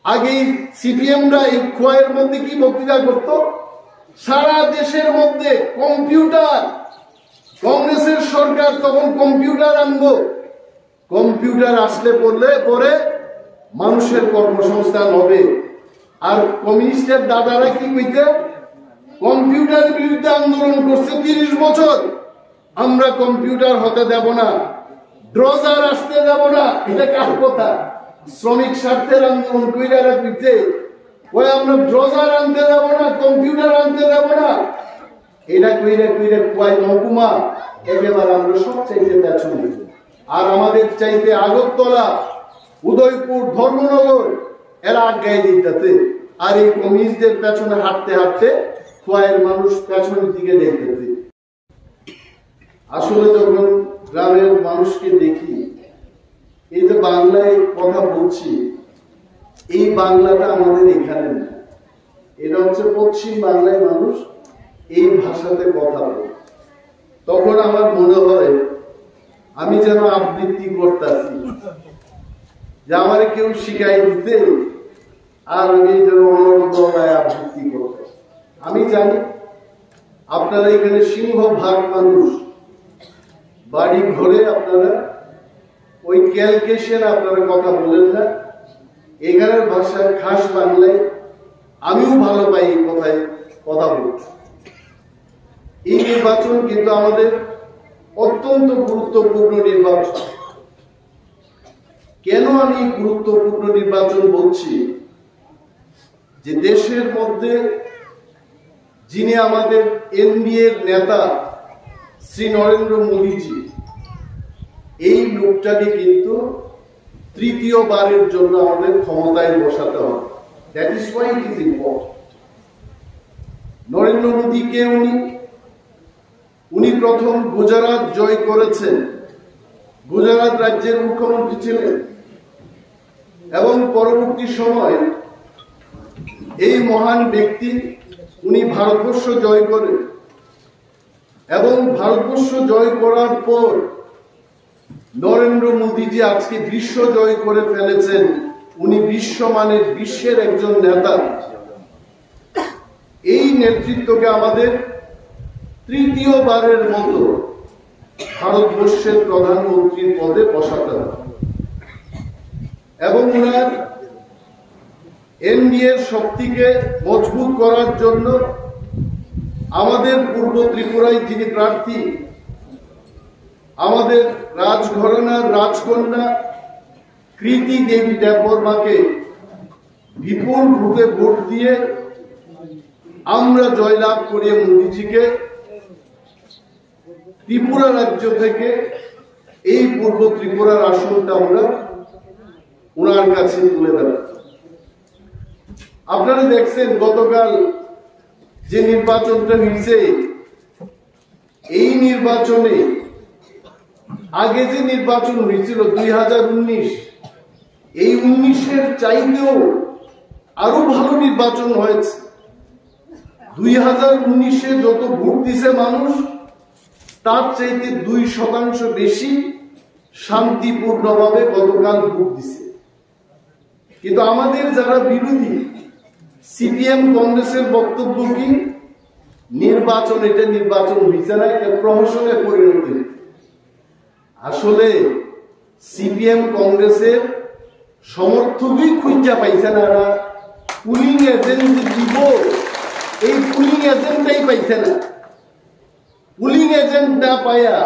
আগে সিপিএমরা এই খোয়াইয়ের মধ্যে কি বক্তৃতা করত, সারা দেশের মধ্যে কম্পিউটার, কংগ্রেসের সরকার তখন কম্পিউটার আনবো, কম্পিউটার আসলে পরে মানুষের কর্মসংস্থান হবে। আর কমিউনিস্টের দাদারা কি কইতে, কম্পিউটারের বিরুদ্ধে আন্দোলন করছে 30 বছর, আমরা কম্পিউটার হতে দেব না, ড্রজার আসতে দেব না। এটা কার কথা? শ্রমিক স্বার্থের আন্দোলন কইরা রাখছে, ওই আমরা ড্রজার আনতে দেব না, কম্পিউটার আনতে দেব না। এটা কইরা খোয়াই মহকুমা একেবারে আমরা সবচাইতে পেছনে। আর আমাদের চাইতে আগরতলা, উদয়পুর, ধর্মনগর এরা আগায় দিতেছে। আর এই কমিউনিস্টদের পেছনে হাঁটতে হাঁটতে খোয়াইয়ের মানুষ পেছনের দিকে দেখতেছে। আসলে যখন গ্রামের মানুষকে দেখি, এই যে বাংলায় কথা বলছি, এই বাংলাটা আমাদের এখানে না, এটা হচ্ছে পশ্চিম বাংলায় মানুষ এই ভাষাতে কথা বলে। তখন আমার মনে হয় আমি যেন আবৃত্তি করতেছি, যে আমার কেউ শিখাই দিতে আর আমি যেন অনর্গলায় আবৃত্তি করতে। আমি জানি আপনারা এখানে সিংহভাগ মানুষ বাড়ি ঘরে আপনারা ওই ক্যালকেশন আপনারা কথা বলেন না, এখানের ভাষায় খাস বাংলায় আমিও ভালো পাই এই কথায় কথা বলতে। এই নির্বাচন কিন্তু আমাদের অত্যন্ত গুরুত্বপূর্ণ নির্বাচন। কেন আমি গুরুত্বপূর্ণ নির্বাচন বলছি? যে দেশের মধ্যে যিনি আমাদের এনডিএর নেতা শ্রী নরেন্দ্র মোদীজি, এই লোকটাকে কিন্তু তৃতীয়বারের জন্য আমাদের ক্ষমতায় বসাতে হবে। That is why it is important. Narendra মোদীকে উনি প্রথম গুজরাট জয় করেছেন, গুজরাট রাজ্যের মুখ্যমন্ত্রী ছিলেন, এবং পরবর্তী সময় এই মহান ব্যক্তি উনি ভারতবর্ষ জয় করেন, এবং ভারতবর্ষ জয় করার পর নরেন্দ্র মোদীজি আজকে বিশ্ব জয় করে ফেলেছেন। উনি বিশ্বমানের, বিশ্বের একজন নেতা। এই নেতৃত্বকে আমাদের তৃতীয়বারের মতো ভারতবর্ষের প্রধানমন্ত্রীর পদে বসাতে হবে, এবং উনার এনডিএর শক্তিকে মজবুত করার জন্য আমাদের পূর্ব ত্রিপুরায় যিনি প্রার্থী, আমাদের রাজঘরানার রাজকন্যা কৃতি দেবী দেববর্মাকে বিপুল রূপে ভোট দিয়ে আমরা জয়লাভ করিয়ে মোদীজিকে ত্রিপুরা রাজ্য থেকে এই পূর্ব ত্রিপুরার আসনটা আমরা ওনার কাছে তুলে দেব। আপনারা দেখছেন গতকাল যে নির্বাচনটা হয়েছে, এই নির্বাচনে আগে যে নির্বাচন হয়েছিল 2019, এই 19-এর চাইতেও আরো ভালো নির্বাচন হয়েছে। 2019-এ যত ভোট দিছে মানুষ, তার চাইতে 2% বেশি শান্তিপূর্ণভাবে গতকাল ভোট দিছে। কিন্তু আমাদের যারা বিরোধী সিপিএম কংগ্রেসের বক্তব্য কি, নির্বাচন, এটা নির্বাচন হয়েছে না, এটা প্রহসনে পরিণত। আসলে সিপিএম কংগ্রেসের সমর্থকই খুঁজা পাইছে না, পুলিং এজেন্ট দিব, এই পুলিং এজেন্টটাই পাইছে না। পুলিং এজেন্ট না পাইয়া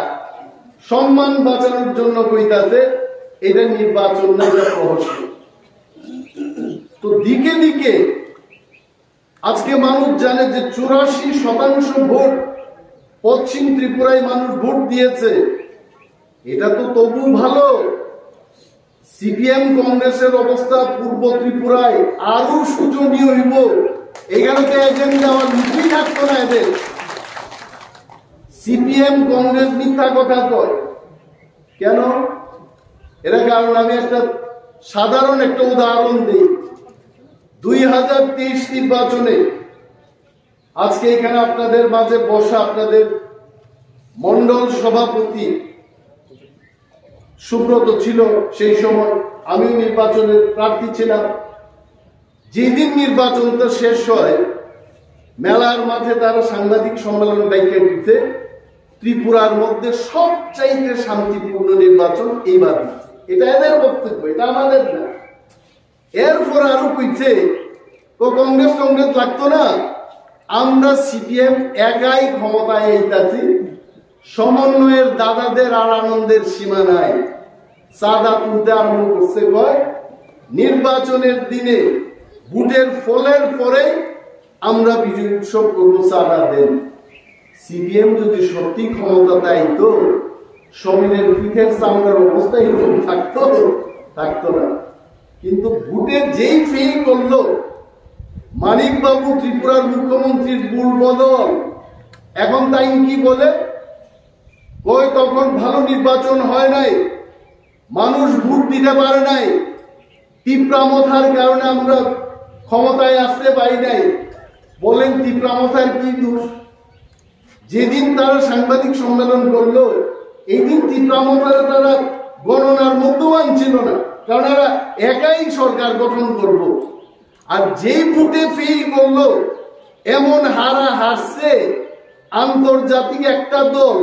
সম্মান বাঁচানোর জন্য কইতাছে এটা নির্বাচন না, এটা প্রহসন। তো দিকে দিকে আজকে মানুষ জানে যে 84% ভোট পশ্চিম ত্রিপুরায় মানুষ ভোট দিয়েছে। এটা তো তবু ভালো। সিপিএম কংগ্রেসের অবস্থা পূর্ব ত্রিপুরায় আরো শোচনীয় হইব। এখানে তো এজেন্ট দেওয়ার নীতি থাকতো না এদের। সিপিএম কংগ্রেস মিথ্যা কথা কয় কেন? এরা কারণ আমি একটা সাধারণ একটা উদাহরণ দিই। 2023 নির্বাচনে আজকে এখানে আপনাদের মাঝে বসা আপনাদের মন্ডল সভাপতি সুব্রত ছিল, সেই সময় আমিও নির্বাচনের প্রার্থী ছিলাম। যেদিন নির্বাচনটা শেষ হয় মেলার মাঠে তারা সাংবাদিক সম্মেলন ডাইকা দিতে ত্রিপুরার মধ্যে সবচাইতে শান্তিপূর্ণ নির্বাচন এইবার, এটা এদের বক্তব্য, এটা আমাদের না। এরপর আরো কইছে তো কংগ্রেস লাগতো না, আমরা সিপিএম একাই ক্ষমতায় এইতাছি, সমন্বয়ের দাদাদের আর আনন্দের সীমা নাই। চাঁদা তুলতে আরম্ভ করছে, কয় নির্বাচনের দিনে ভোটের ফলের পরে আমরা বিজয় উৎসব করবো, চাঁদা দেন। সিপিএম যদি সত্যি ক্ষমতা দেয় তো সমীরের পিঠের চামড়ার অবস্থা এরকম থাকতো না। কিন্তু ভোটের যেই ফেল করলো মানিক বাবু ত্রিপুরার মুখ্যমন্ত্রীর ভুল বদল, এখন তাই কি বলে কই তখন ভালো নির্বাচন হয় নাই, মানুষ ভোট দিতে পারে নাই, তীব্রামথার কারণে আমরা ক্ষমতায় আসতে পারি নাই। বলেন তীব্রামথার কি দোষ? যেদিন তারা সাংবাদিক সম্মেলন করলো এই দিন তীব্রামথার তারা গণনার মধ্যেও আনছিল না, কারণ এরা একাই সরকার গঠন করব। আর যেই ভোটে ফেল করলো এমন হারছে আন্তর্জাতিক একটা দল,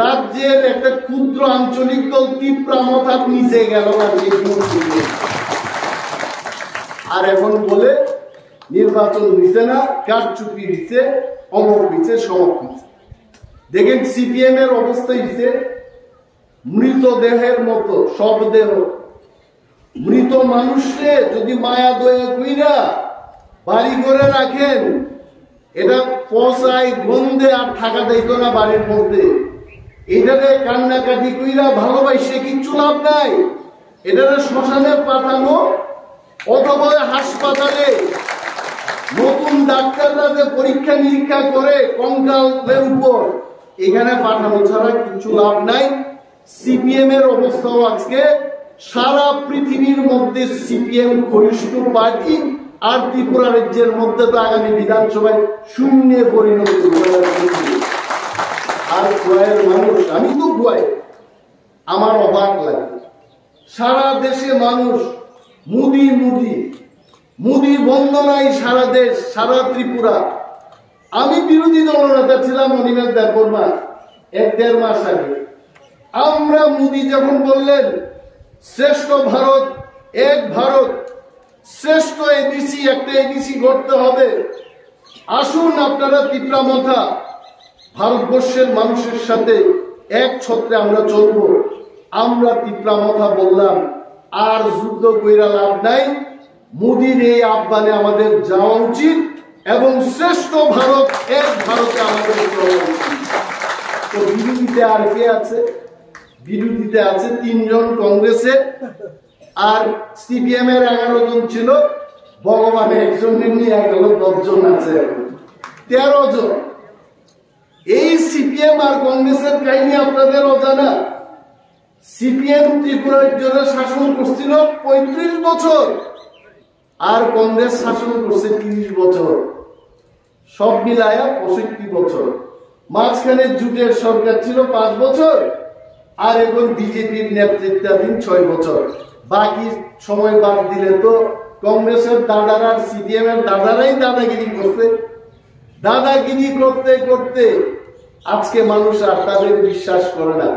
রাজ্যের একটা ক্ষুদ্র আঞ্চলিক দল তীব্রামথার নিচে গেল না। আর এখন বলে নির্বাচন হইছে না, কারচুপি হইছে, অমক হইছে, সমক হইছে। দেখেন সিপিএম এর অবস্থা হইছে মৃতদেহের মতো, সব দেহ মৃত মানুষকে যদি মায়া দয়া কইরা বাড়ি করে রাখেন, এটা পচায় গন্ধে আর থাকা যাইতো না বাড়ির মধ্যে। এটাতে কান্নাকাটি কইরা ভালোবাসে কিচ্ছু লাভ নাই। এটাতে শ্মশানে পাঠানো অথবা হাসপাতালে নতুন ডাক্তাররা যে পরীক্ষা নিরীক্ষা করে কঙ্কালের উপর, এখানে পাঠানো ছাড়া কিছু লাভ নাই। সিপিএম এর অবস্থাও আজকে সারা পৃথিবীর মধ্যে সিপিএম ঘনিষ্ঠ পার্টি, আর ত্রিপুরা রাজ্যের মধ্যে তো আগামী বিধানসভায় শূন্যে পরিণত। আর গোয়ার মানুষ, আমি তো গোয়ায়, আমার অবাক লাগে সারা দেশে মানুষ মুদি বন্দনায় সারা দেশ, সারা ত্রিপুরা। আমি বিরোধী দলনেতা ছিলাম অনিমেষ দেববর্মা 1-1.5 মাস আগে। আমরা মোদী যখন বললেন শ্রেষ্ঠ ভারত, এক ভারত, শ্রেষ্ঠ এডিসি, একটা এডিসি করতে হবে, আসুন আপনারা তীব্রামথা ভারতবর্ষের মানুষের সাথে এক ছত্রে আমরা চলবো। আমরা তীব্রামথা বললাম আর যুদ্ধ কইরা লাভ নাই, মোদীর এই আহ্বানে আমাদের যাওয়া উচিত এবং শ্রেষ্ঠ ভারত, এক ভারতে আমাদের চলা উচিত। তো বিরোধীতে আর কে আছে? বিরোধীতে আছে 3 জন কংগ্রেসে, আর সিপিএম এর 11 জন ছিল, ভগবান একজনের নিয়ে গেল 10 জন আছে, 13 জন। এই সিপিএম আর কংগ্রেসের কাহিনী আপনাদের অজানা। সিপিএম ত্রিপুরার জন্য শাসন করছিল 35 বছর, আর কংগ্রেস শাসন করছে 30 বছর, সব মিলায়া 65 বছর। মাঝখানে জুটের সরকার ছিল 5 বছর, আর এখন বিজেপির নেতৃত্বাধীন 6 বছর। বাকি সময় বাদ দিলে তো কংগ্রেসের দাদারা আর সিপিএম এর দাদারাই দাদাগিরি করছে। দাদাগিরি করতে করতে আজকে মানুষ আর তাদের বিশ্বাস করে না।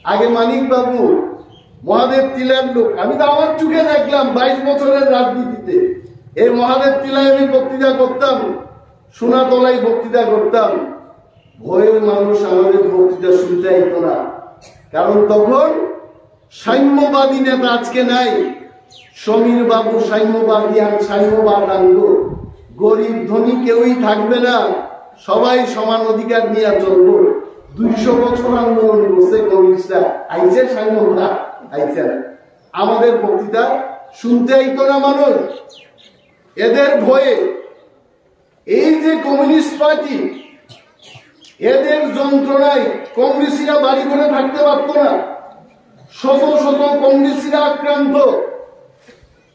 আগে মানিক বাবু মহাদেব তিলার লোক, আমি তো আমার চোখে দেখলাম 22 বছরের রাজনীতিতে। এই মহাদেব তিলায় আমি বক্তৃতা করতাম, সোনাতলায় বক্তৃতা করতাম, ভয়ে মানুষ আমাদের বক্তৃতা শুনতে আইতো না, কারণ তখন সাম্যবাদী নেতা আজকে নাই। সমীর বাবু সাম্যবাদী, আর সাম্যবাদ আনবো, গরিব ধনী কেউই থাকবে না, সবাই সমান অধিকার নিয়ে চলবো। 200 বছর আন্দোলন করছে কমিউনিস্টরা, আইছে সাম্যবাদ, আইছে না। আমাদের বক্তৃতা শুনতে আইতো না মানুষ, এদের ভয়ে। এই যে কমিউনিস্ট পার্টি, এদের যন্ত্রণায় কংগ্রেসীরা বাড়ি করে থাকতে পারত না, শত শত কংগ্রেসীরা আক্রান্ত।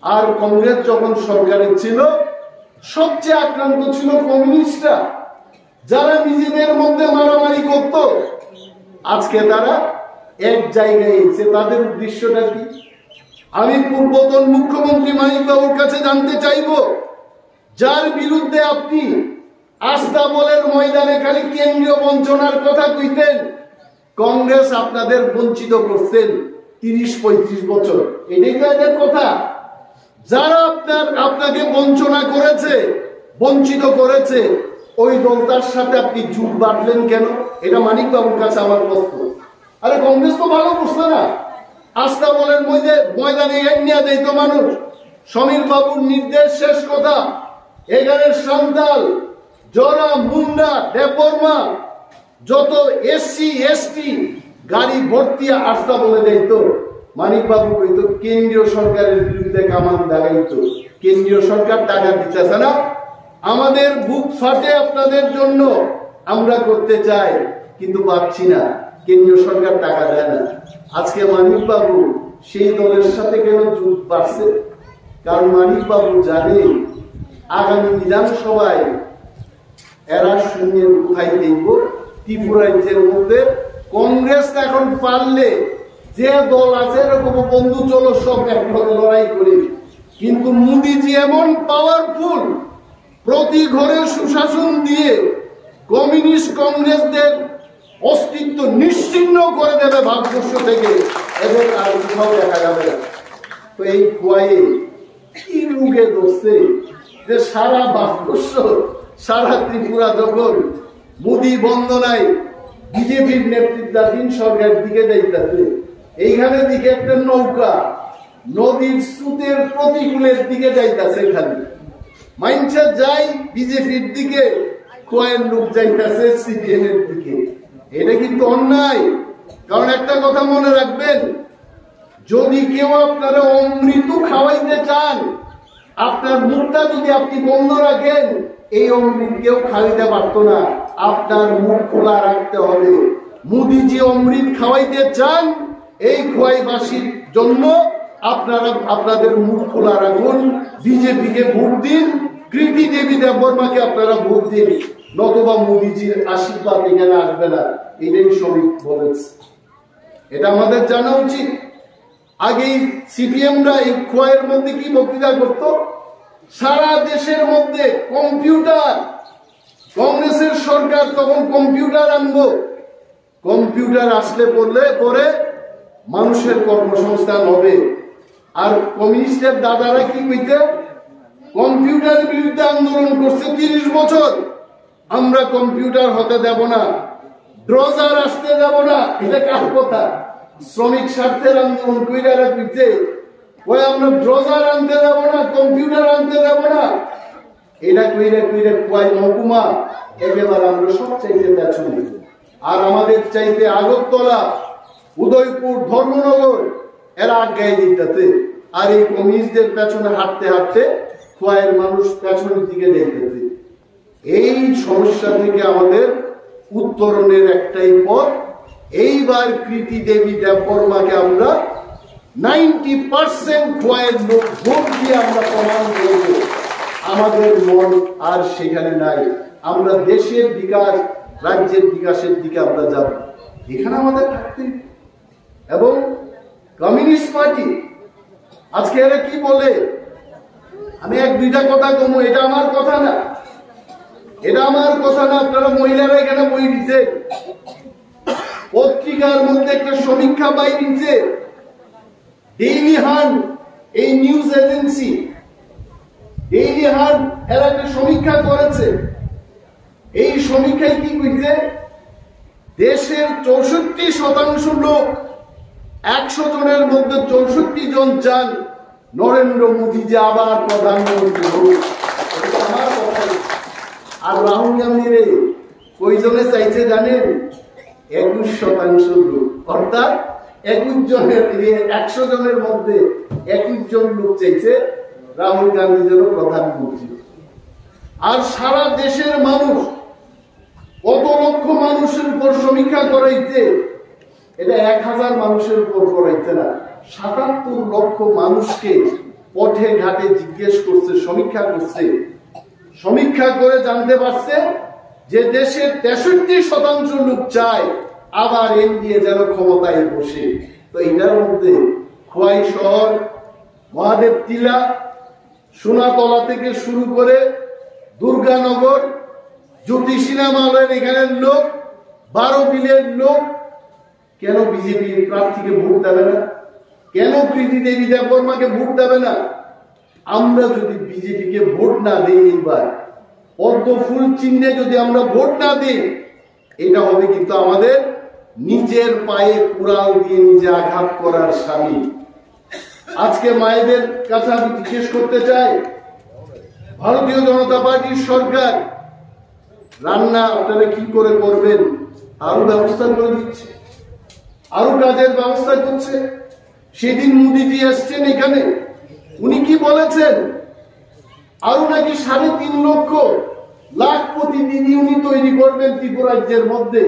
আর কংগ্রেস যখন সরকারে ছিল সবচেয়ে আক্রান্ত ছিল কমিউনিস্টরা, যারা নিজেদের মধ্যে মারামারি করত। আজকে তারা এক জায়গায় এসে, তাদের উদ্দেশ্যটা কি? আমি পূর্বতন মুখ্যমন্ত্রী মানিক বাবুর কাছে জানতে চাইব, যার বিরুদ্ধে আপনি আস্তাবলের ময়দানে খালি কেন্দ্রীয় বঞ্চনার কথা কইতেন, কংগ্রেস আপনাদের বঞ্চিত করছেন 30-35 বছর। এটাই তো এদের কথা। যারা আপনাকে বঞ্চনা করেছে, বঞ্চিত করেছে, ওই দলটার সাথে আপনি জুট বাঁধলেন কেন? এটা মানিক বাবুর কাছে আমার প্রশ্ন। আরে কংগ্রেস তো ভালো করছে না, আস্তাবলের ময়দানে নিয়ে দেয় তো মানুষ। সমীর বাবুর নির্দেশ, শেষ কথা, এখানের সান্তাল, জরা, মুন্ডা, দেববর্মা, যত এসসি এসটি গাড়ি ভর্তি আস্তাবলে দেয় তো মানিক বাবু কইতো কেন্দ্রীয় সরকারের বিরুদ্ধে কামান দাগাইতো। কেন্দ্রীয় সরকার টাকা দিতেছে না, আমাদের বুক ফাটে আপনাদের জন্য, আমরা করতে চাই কিন্তু পাচ্ছি না, কেন্দ্রীয় সরকার টাকা দেয় না। আজকে মানিক বাবু সেই দলের সাথে কেন জুট বাড়ছে? কারণ মানিক বাবু জানে আগামী বিধানসভায় এরা শূন্যের কোথায় দেখব। ত্রিপুরাজ্যের মধ্যে কংগ্রেস এখন পারলে যে দল আছে এরকম বন্ধু চলো সব একভাবে লড়াই করি, কিন্তু মোদিজি এমন পাওয়ারফুল, প্রতি ঘরে সুশাসন দিয়ে কমিউনিস্ট কংগ্রেসদের অস্তিত্ব নিশ্চিহ্ন করে দেবে ভারতবর্ষ থেকে, এবং আর কোথাও দেখা যাবে না। তো এই খোয়াইয়ে কি রুগে ধরছে যে সারা ভারতবর্ষ, সারা ত্রিপুরা যখন মোদী বন্দনায় বিজেপির নেতৃত্বাধীন সরকারের দিকে যাইতেছে, এইখানে দিকে একটা নৌকা নদীর স্রোতের প্রতিকূলের দিকে যাইতেছে, খালি মাইনসা যায় বিজেপির দিকে, খোয়াইয়ের লোক যাইতেছে সিপিএম এর দিকে। এটা কিন্তু অন্যায়। কারণ একটা কথা মনে রাখবেন, যদি কেউ আপনারা অমৃত খাওয়াইতে চান, আপনার মুখটা যদি আপনি বন্ধ রাখেন, এই অমৃত কেউ খাওয়াইতে পারতো না। আপনার মুখ খোলা রাখতে হবে। মোদিজি অমৃত খাওয়াইতে চান, এই খোয়াইবাসীর জন্য আপনারা আপনাদের মুখ খোলা রাখুন, বিজেপিকে ভোট দিন, কৃতি দেবী দেববর্মাকে আপনারা ভোট দিন, নতুবা মোদিজির আশীর্বাদ এখানে আসবে না। এটাই শ্রমিক বলেছে, এটা আমাদের জানা উচিত। আগেই সিপিএমরা এই খোয়াইয়ের মধ্যে কি বক্তৃতা করত, সারা দেশের মধ্যে কম্পিউটার, কংগ্রেসের সরকার তখন কম্পিউটার আনবো, কম্পিউটার আসলে পরে মানুষের কর্মসংস্থান হবে। আর কমিউনিস্টের দাদারা কি কইতে, কম্পিউটারের বিরুদ্ধে আন্দোলন করছে 30 বছর, আমরা কম্পিউটার হতে দেব না, ড্রজার আসতে দেব না। এটা কার কথা? শ্রমিক স্বার্থের আন্দোলন কইরারা কইতে, ওই আমরা ড্রজার আনতে দেব না, কম্পিউটার আনতে দেব না। এটা কইরে খোয়াই মহকুমা একেবারে আমরা সব চাইতে পেছনে। আর আমাদের চাইতে আগরতলা, উদয়পুর, ধর্মনগর এরা আজ্ঞায় দিতেছে। আর এই কমিউনিস্টদের পেছনে হাঁটতে হাঁটতে খোয়াইয়ের মানুষ পেছনের দিকে দেখতেছে। এই সমস্যা থেকে আমাদের উত্তরণের একটাই পথ, এইবার কৃতি দেবী দেববর্মাকে আমরা 90% খোয়াইয়ের লোক ভোট দিয়ে আমরা প্রমাণ করব আমাদের মন আর সেখানে নাই। আমরা দেশের বিকাশ, রাজ্যের বিকাশের দিকে আমরা যাব, এখানে আমাদের থাকতে। এবং কমিউনিস্ট পার্টি আজকে এরা কি বলে, আমি 1-2টা কথা কমু, এটা আমার কথা না, এটা আমার কথা না। আপনারা মহিলারা এখানে বই দিচ্ছে, পত্রিকার মধ্যে একটা সমীক্ষা পাই দিচ্ছে, ডেইলি হান্ট, এই নিউজ এজেন্সি ডেইলি হান্ট এরা একটা সমীক্ষা করেছে। এই সমীক্ষায় কি কইছে, দেশের 64% লোক, 100 জনের মধ্যে 64 জন চান নরেন্দ্র মোদী যে আবার প্রধানমন্ত্রী হোক। আমার কথা। আর রাহুল গান্ধী রে কয়জনে চাইছে জানেন? 21% লোক, অর্থাৎ 21 জনের 100 জনের মধ্যে 21 জন লোক চাইছে রাহুল গান্ধী যেন প্রধানমন্ত্রী। আর সারা দেশের মানুষ, কত লক্ষ মানুষের উপর সমীক্ষা করাইতে, এটা 1000 মানুষের উপর করাইতে না, 77 লক্ষ মানুষকে পথে ঘাটে জিজ্ঞেস করছে, সমীক্ষা করছে। সমীক্ষা করে জানতে পারছে যে দেশের 63% লোক চায় আবার এনডিএ যেন ক্ষমতায় বসে। তো এটার মধ্যে খোয়াই শহর, মহাদেব টিলা, সোনাতলা থেকে শুরু করে দুর্গানগর, জ্যোতি সিনেমালয়ের এখানের লোক, 12 বিলের লোক কেন বিজেপির প্রার্থীকে ভোট দেবে না? কেন প্রীতি দেবী দেববর্মাকে ভোট দেবে না? আমরা যদি বিজেপিকে ভোট না দিই, এইবার পদ্ম ফুল চিহ্নে যদি আমরা ভোট না দিই, এটা হবে কিন্তু আমাদের নিজের পায়ে কুড়াল দিয়ে নিজে আঘাত করার সামিল। আজকে মায়েদের কাছে আমি জিজ্ঞেস করতে চাই, ভারতীয় জনতা পার্টির সরকার রান্না আপনারা কি করে করবেন আরো ব্যবস্থা করে দিচ্ছে, আরো কাজের ব্যবস্থা করছে। সেদিন মোদীজি এসছেন এখানে, উনি কি বলেছেন? আরো নাকি 3.5 লক্ষ প্রতিদিনই উনি তৈরি করবেন ত্রিপুরা রাজ্যের মধ্যে।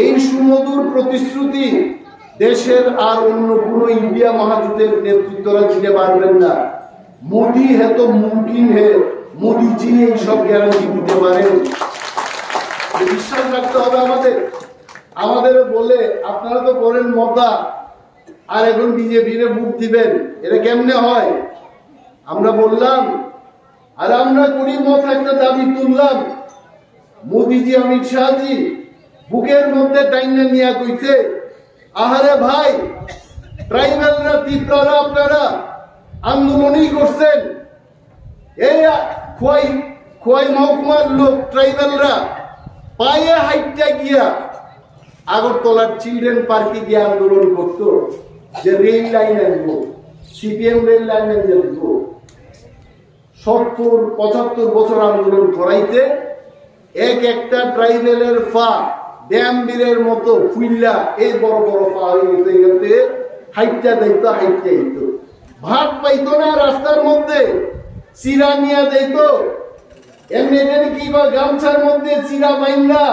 এই সুমধুর প্রতিশ্রুতি দেশের আর অন্য কোন ইন্ডিয়া মহাজোটের নেতৃত্বরা দিতে পারবেন না। মোদী হে তো মুমকিন হে, মোদীজি এইসব গ্যারান্টি দিতে পারেন। বিশ্বাস রাখতে হবে আমাদের বলে আপনারা তো করেন মতা, আর এখন বিজেপির ভোট দিবেন, এটা কেমনে হয়? আমরা বললাম, আর আমরা করি মত একটা দাবি তুললাম, মোদীজি অমিত শাহজি বুকের মধ্যে টাইনে নিয়ে কইছে, আহারে ভাই, ট্রাইবেলরা ত্রিপুরারা আপনারা আন্দোলনই করছেন, এই খোয়াই মহকুমার লোক ট্রাইবেলরা পায়ে হাইটটা গিয়া আগরতলার চিলড্রেন পার্কে গিয়ে আন্দোলন করতো যে রেল লাইন আনবো, সিপিএম রেল লাইন আনবো। 70-75 বছর আন্দোলন করাইতে একটা ট্রাইবেলের ফা ড্যাম বীরের মতো ফুইল্লা এই বড় বড় পা হয়ে গেছে, হাইটটা দিত, ভাত পাইতো না রাস্তার মধ্যে, চিরা নিয়ে দিত, এমনি কি বা গামছার মধ্যে চিরা বাইন্দা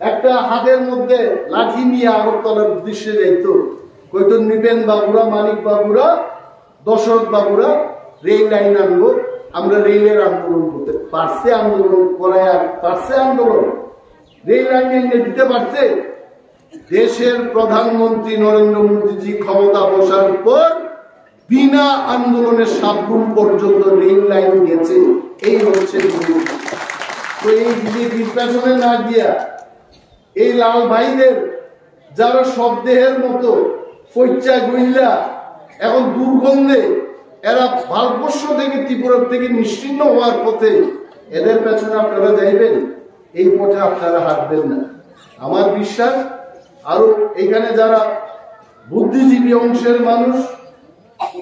একটা হাতের মধ্যে লাঠি নিয়ে আগরতলার উদ্দেশ্যে যাইতো, কইতো নিবেন বাবুরা, মানিক বাবুরা, দশরথ বাবুরা রেল লাইন আনবো। আমরা রেলের আন্দোলন করতে পারছে, আন্দোলন করায় পারছে, আন্দোলন রেল লাইন এনে দিতে পারছে। দেশের প্রধানমন্ত্রী নরেন্দ্র মোদীজি ক্ষমতা বসার পর বিনা আন্দোলনের সাবরুম পর্যন্ত রেল লাইন গেছে। এই হচ্ছে তো এই বিজেপির পেছনে না গিয়া এই লাল ভাইদের যারা শব্দের মতো ফৈচা গইল্লা এখন দুর্গন্ধে এরা ভারতবর্ষ থেকে ত্রিপুরা থেকে নিশ্চিহ্ন হওয়ার পথে, এদের পেছনে আপনারা যাইবেন, এই পথে আপনারা হাঁটবেন না। আমার বিশ্বাস আরো এখানে যারা বুদ্ধিজীবী অংশের মানুষ,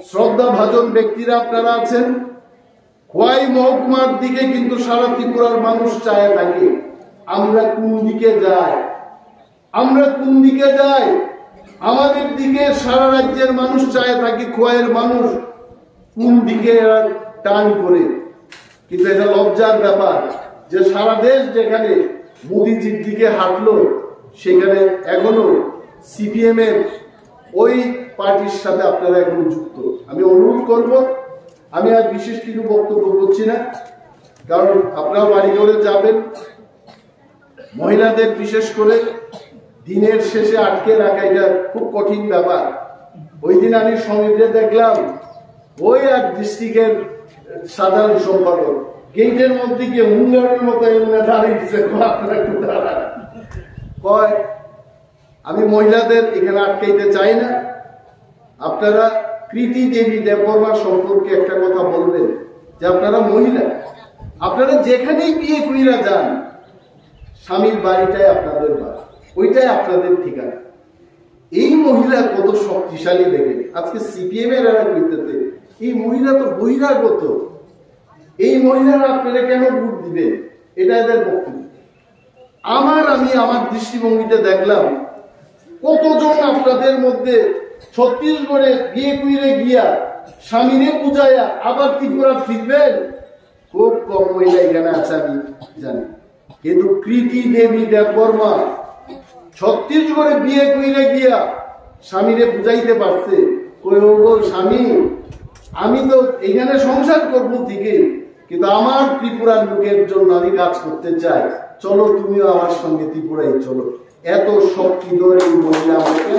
শ্রদ্ধা ভাজন ব্যক্তিরা আপনারা আছেন, খোয়াই মহকুমার দিকে কিন্তু সারা ত্রিপুরার মানুষ চায় থাকে আমরা কোন দিকে যাই, আমাদের দিকে সারা রাজ্যের মানুষ চায় থাকে, খোয়াইয়ের মানুষ কোন দিকে টান করে। কিন্তু এটা লজ্জার ব্যাপার যে সারা দেশ যেখানে মোদীজির দিকে হাঁটলো, সেখানে এখনো সিপিএম এর ওই পার্টির সাথে আপনারা এখনো যুক্ত। আমি অনুরোধ করব, আমি আর বিশেষ কিছু বক্তব্য করছি না, কারণ আপনারা বাড়ি করে যাবেন। মহিলাদের বিশেষ করে দিনের শেষে আটকে রাখা এটা খুব কঠিন ব্যাপার। ওই দিন আমি সমীপে দেখলাম ওই এক ডিস্ট্রিক্টের সাধারণ সম্পাদক গেটের মধ্যে গিয়ে হুঙ্গারের মতো দাঁড়িয়েছে, কয় আমি মহিলাদের এখানে আটকাইতে চাই না। আপনারা প্রীতি দেবী দেববর্মা সম্পর্কে একটা কথা বলবেন যে আপনারা মহিলা, আপনারা যেখানেই বিয়ে কইরা যান, স্বামীর বাড়িটাই আপনাদের বাড়ি, ওইটাই আপনাদের ঠিকানা। এই মহিলা কত শক্তিশালী দেখেন। আজকে সিপিএম এর এরা কইতেছে এই মহিলা তো বহিরাগত, এই মহিলারা আপনারা কেন ভোট দিবেন, এটা এদের বক্তব্য। আমি আমার দৃষ্টিভঙ্গিতে দেখলাম কতজন আপনাদের মধ্যে ছত্তিশগড়ে বিয়ে কইরে গিয়া স্বামীরে পূজায়া আবার ত্রিপুরা ফিরবেন, খুব কম মহিলা এখানে আছে আমি জানি। কিন্তু প্রীতি দেবী দেববর্মা ছত্তিশগড়ে বিয়ে কইরে গিয়া স্বামীরে বুঝাইতে পারছে, কই ও স্বামী, আমি তো এখানে সংসার করবো ঠিকই, কিন্তু আমার ত্রিপুরার লোকের জন্য আমি কাজ করতে চাই, চলো তুমিও আমার সঙ্গে ত্রিপুরায় চলো। এত শক্তিধর এই মহিলা আমাকে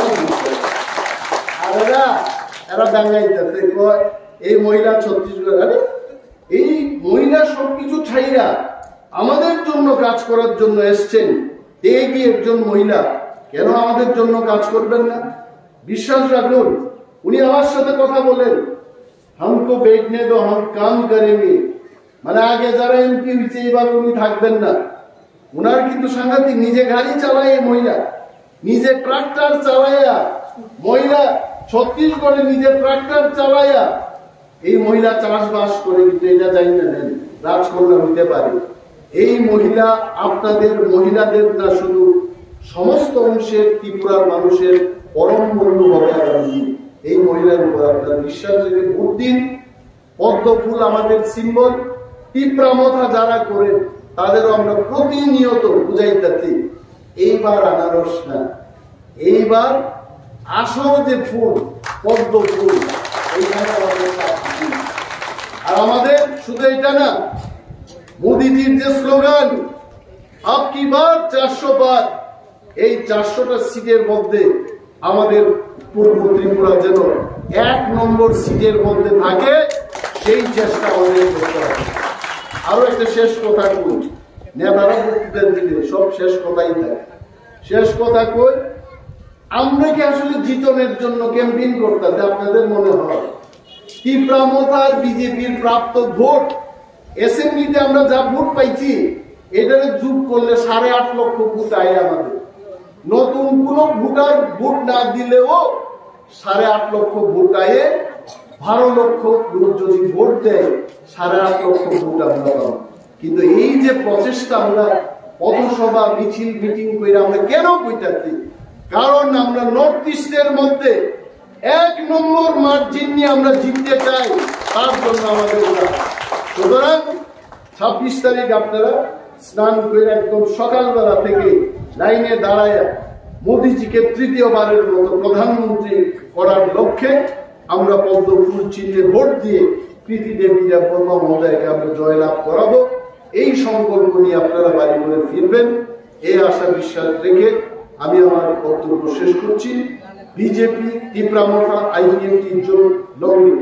এরা ডাঙ্গাইতেছে এই মহিলা ছত্তিশগড়। আরে এই মহিলা সবকিছু ছাইরা আমাদের জন্য কাজ করার জন্য এসছেন। কি একজন মহিলা কেন আমাদের জন্য কাজ করবেন না? বিশ্বাস রাখুন, উনি আমার সাথে কথা বলেন, হামকো বেটনে দো হাম কাম করেঙ্গে। মানে আগে যারা এমপি হয়েছে এবার উনি থাকবেন না। উনার কিন্তু সাংঘাতিক, নিজে গাড়ি চালায় মহিলা, নিজে ট্রাক্টর চালাইয়া মহিলা ছত্তিশগড়ে নিজে ট্রাক্টর চালাইয়া এই মহিলা চাষবাস করে, কিন্তু এটা জানি না দেন রাজকন্যা হইতে পারে। এই মহিলা আপনাদের মহিলাদের না, শুধু সমস্ত অংশের ত্রিপুরার মানুষের পরম বন্ধু হবে আগামী। এই মহিলার উপর আপনারা বিশ্বাস রেখে ভোট দিন। পদ্ম ফুল আমাদের সিম্বল। পিঁপড়ামথা যারা করেন তাদেরও আমরা প্রতিনিয়ত বুঝাইতেছি এইবার আনারস না, এইবার আসল যে ফুল পদ্ম ফুল, এইখানে আমাদের। আর আমাদের শুধু এটা না, মোদিজির যে স্লোগান আপকি বার 400 বার, এই 400টা সিটের মধ্যে আমাদের পূর্ব ত্রিপুরা যেন 1 নম্বর সিটের মধ্যে থাকে, সেই চেষ্টা আমাদের করতে হবে। আরো একটা শেষ কথা কই, নেতারা বক্তৃতা দিলে সব শেষ কথাই থাকে। শেষ কথা কই, আমরা কি আসলে জিতনের জন্য ক্যাম্পেইন করতেছি? আপনাদের মনে হয় ত্রিপুরামথার বিজেপির প্রাপ্ত ভোট, অ্যাসেম্বলিতে আমরা যা ভোট পাইছি এটারে যোগ করলে 8.5 লক্ষ ভোট আয় আমাদের। নতুন কোন ভোটার ভোট না দিলেও 8.5 লক্ষ ভোট আয়ে 12 লক্ষ লোক যদি ভোট দেয় 8.5 লক্ষ ভোট আমরা পাবো। কিন্তু এই যে প্রচেষ্টা আমরা পথসভা মিছিল মিটিং করে আমরা কেন কইতাছি? কারণ আমরা নর্থ ইস্টের মধ্যে 1 নম্বর মার্জিন নিয়ে আমরা জিততে চাই, তার জন্য আমাদের। সুতরাং 26 তারিখ আপনারা স্নান করে একদম সকালবেলা থেকে লাইনে দাঁড়ায় মোদিজিকে তৃতীয়বারের মতো প্রধানমন্ত্রী করার লক্ষ্যে আমরা পদ্ম ফুল চিহ্নে ভোট দিয়ে প্রীতি দেবী বর্মা মহোদয়কে আমরা জয়লাভ করাবো। এই সংকল্প নিয়ে আপনারা বাড়ি করে ফিরবেন, এই আশা বিশ্বাস রেখে আমি আমার বক্তব্য শেষ করছি। বিজেপি ত্রিপুরামথা IPMT জোট লংলি।